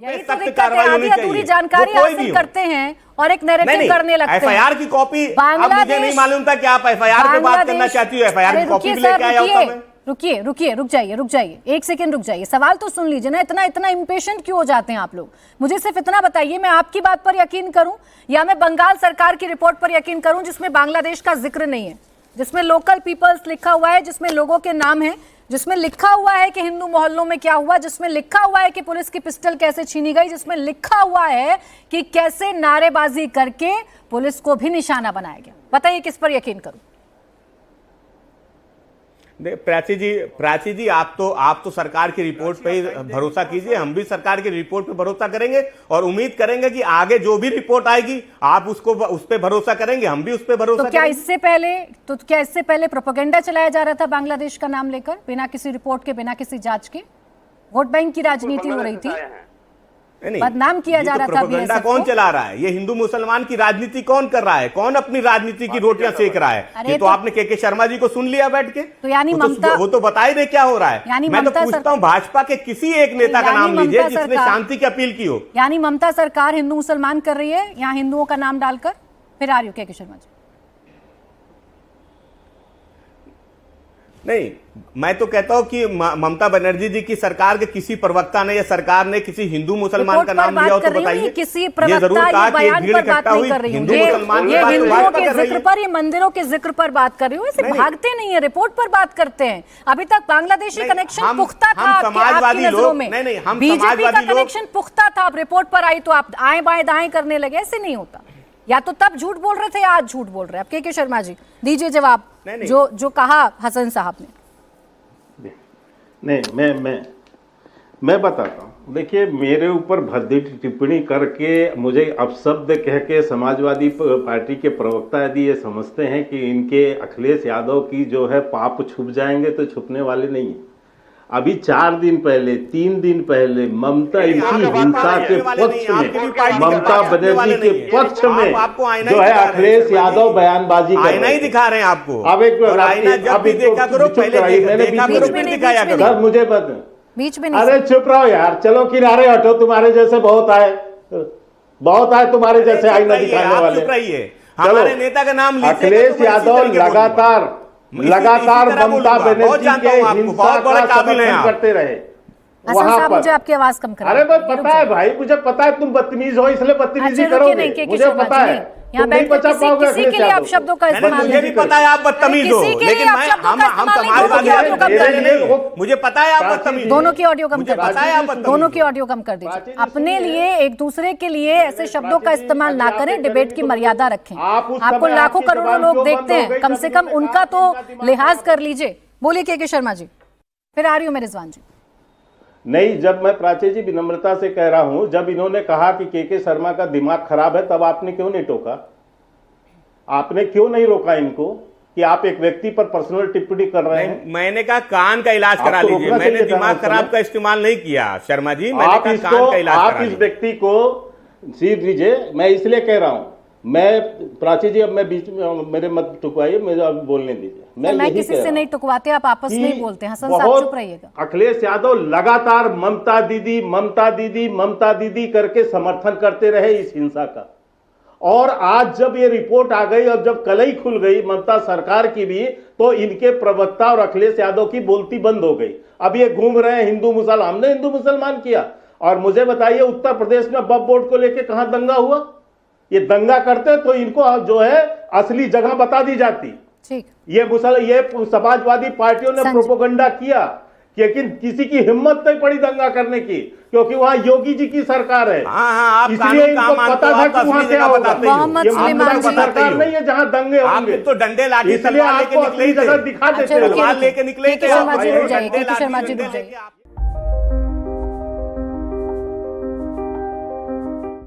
यही तो दिक्कत है, आधी अधूरी जानकारी हासिल करते हैं और एक नैरेटिव करने लगते हैं। एफआईआर की कॉपी अब मुझे नहीं मालूम था कि आप एफआईआर पे बात करना चाहती हो। एफआईआर की कॉपी भी लेके आया होता मैं। रुक जाइए, एक सेकंड रुक जाइए। सवाल तो सुन लीजिए ना, इतना इंपेशेंट क्यों हो जाते हैं आप लोग? मुझे सिर्फ इतना बताइए, मैं आपकी बात पर यकीन करूं या मैं बंगाल सरकार की रिपोर्ट पर यकीन करूं जिसमें बांग्लादेश का जिक्र नहीं है, जिसमें लोकल पीपल्स लिखा हुआ है, जिसमें लोगों के नाम है, जिसमें लिखा हुआ है कि हिंदू मोहल्लों में क्या हुआ, जिसमें लिखा हुआ है कि पुलिस की पिस्टल कैसे छीनी गई, जिसमें लिखा हुआ है कि कैसे नारेबाजी करके पुलिस को भी निशाना बनाया गया? बताइए किस पर यकीन करूं? प्राची जी आप तो सरकार की रिपोर्ट पे ही भरोसा कीजिए। हम भी सरकार की रिपोर्ट पे भरोसा करेंगे और उम्मीद करेंगे कि आगे जो भी रिपोर्ट आएगी आप उस पे भरोसा करेंगे, हम भी उस पे भरोसा करेंगे। क्या इससे पहले प्रोपेगेंडा चलाया जा रहा था बांग्लादेश का नाम लेकर, बिना किसी रिपोर्ट के, बिना किसी जांच के? वोट बैंक की राजनीति हो रही थी, बदनाम किया जा रहा था। प्रोपेगेंडा कौन चला रहा है? ये हिंदू मुसलमान की राजनीति कौन कर रहा है? कौन अपनी राजनीति की रोटियां सेक रहा है? ये तो आपने के शर्मा जी को सुन लिया बैठ के। तो यानी ममता, वो तो बता ही दे क्या हो रहा है। मैं तो पूछता हूँ भाजपा के किसी एक नेता का नाम लीजिए जिसने शांति की अपील की हो। यानी ममता सरकार हिंदू मुसलमान कर रही है यहाँ हिंदुओं का नाम डालकर? फिर आ रही हो के शर्मा जी? नहीं, मैं तो कहता हूं कि ममता बनर्जी जी की सरकार के किसी प्रवक्ता ने या सरकार ने किसी हिंदू मुसलमान का नाम लिया हो तो बताइए। किसी प्रवक्ता या बयान पर बात नहीं कर रही हूँ, ये हिंदुओं के जिक्र पर, ये मंदिरों के जिक्र पर बात कर रही हूँ। ऐसे भागते नहीं है, रिपोर्ट पर बात करते हैं। अभी तक बांग्लादेशी कनेक्शन पुख्ता था आपकी नजरों में, बीजेपी का कनेक्शन पुख्ता था, अब रिपोर्ट पर आई तो आप आए बाएं दाएं करने लगे। ऐसे नहीं होता। या तो तब झूठ बोल रहे थे या आज झूठ बोल रहे हैं। अब के शर्मा जी दीजिए जवाब। जो कहा हसन साहब ने। नहीं, मैं बताता हूँ। देखिए, मेरे ऊपर भद्दी टिप्पणी करके मुझे अपशब्द कह के समाजवादी पार्टी के प्रवक्ता यदि ये समझते हैं कि इनके अखिलेश यादव की जो है पाप छुप जाएंगे, तो छुपने वाले नहीं है। अभी 4 दिन पहले, 3 दिन पहले ममता इसी हिंसा के पक्ष में, ममता बनर्जी के पक्ष में जो है अखिलेश यादव बयानबाजी कर आईना ही दिखा रहे हैं आपको। अब एक सर मुझे बीच में अरे चुप रहो यार, चलो किनारे हटो, तुम्हारे जैसे बहुत आए तुम्हारे जैसे आईना दिखाने वाले। हमारे नेता का नाम अखिलेश यादव लगातार ममता बनर्जी के हिंसा का समर्थन करते रहे। वहां पर मुझे आपकी आवाज कम करो। अरे बस पता है भाई, मुझे पता है तुम बदतमीज हो, इसलिए बदतमीजी करोगे, मुझे पता है। यहाँ नहीं बचा पाओगे किसी के लिए आप शब्दों का इस्तेमाल मुझे भी पता है आप बदतमीज हो, लेकिन हम समाजवादी, मुझे पता है आप बदतमीज। दोनों की ऑडियो कम कर दीजिए, दोनों की ऑडियो कम कर दीजिए। अपने लिए, एक दूसरे के लिए ऐसे शब्दों का इस्तेमाल ना करें, डिबेट की मर्यादा रखें। आपको लाखों करोड़ों लोग देखते हैं, कम से कम उनका तो लिहाज कर लीजिए। बोलिए के शर्मा जी। फिर आ रही हूँ मैं रिजवान जी। नहीं, जब मैं प्राची जी विनम्रता से कह रहा हूं, जब इन्होंने कहा कि के शर्मा का दिमाग खराब है, तब आपने क्यों नहीं टोका? आपने क्यों नहीं रोका इनको कि आप एक व्यक्ति पर पर्सनल टिप्पणी कर रहे हैं? मैंने कहा कान का इलाज करा लीजिए, मैंने दिमाग खराब का इस्तेमाल नहीं किया शर्मा जी। मैंने कहा कान का इलाज आप इस व्यक्ति को सीट दीजिए। मैं इसलिए कह रहा हूं, मैं प्राची जी, अब मैं बीच में मेरे मत टुकवाइए, मुझे अब बोलने दीजिए। मैं किसी से नहीं टुकवाते, आप आपस में बोलते हैं। हसन साहब चुप रहिएगा। अखिलेश यादव लगातार ममता दीदी करके समर्थन करते रहे इस हिंसा का, और आज जब ये रिपोर्ट आ गई और जब कलई खुल गई ममता सरकार की भी, तो इनके प्रवक्ता और अखिलेश यादव की बोलती बंद हो गई। अब ये घूम रहे हैं हिंदू मुसलमान। हमने हिंदू मुसलमान किया? और मुझे बताइए, उत्तर प्रदेश में वक्फ बोर्ड को लेकर कहां दंगा हुआ? ये दंगा करते तो इनको जो है असली जगह बता दी जाती। ठीक, ये समाजवादी पार्टियों ने प्रोपेगेंडा किया, लेकिन किसी की हिम्मत नहीं पड़ी दंगा करने की, क्योंकि वहां योगी जी की सरकार है। इसलिए इनको पता था कि वहां क्या होगा। ये सरकार नहीं है जहां दंगे होंगे। तो डंडे लाठी इसलिए आपको असली जगह दिखा देते हैं। लेके निकले थे। शर्मा जी रुक जाइए।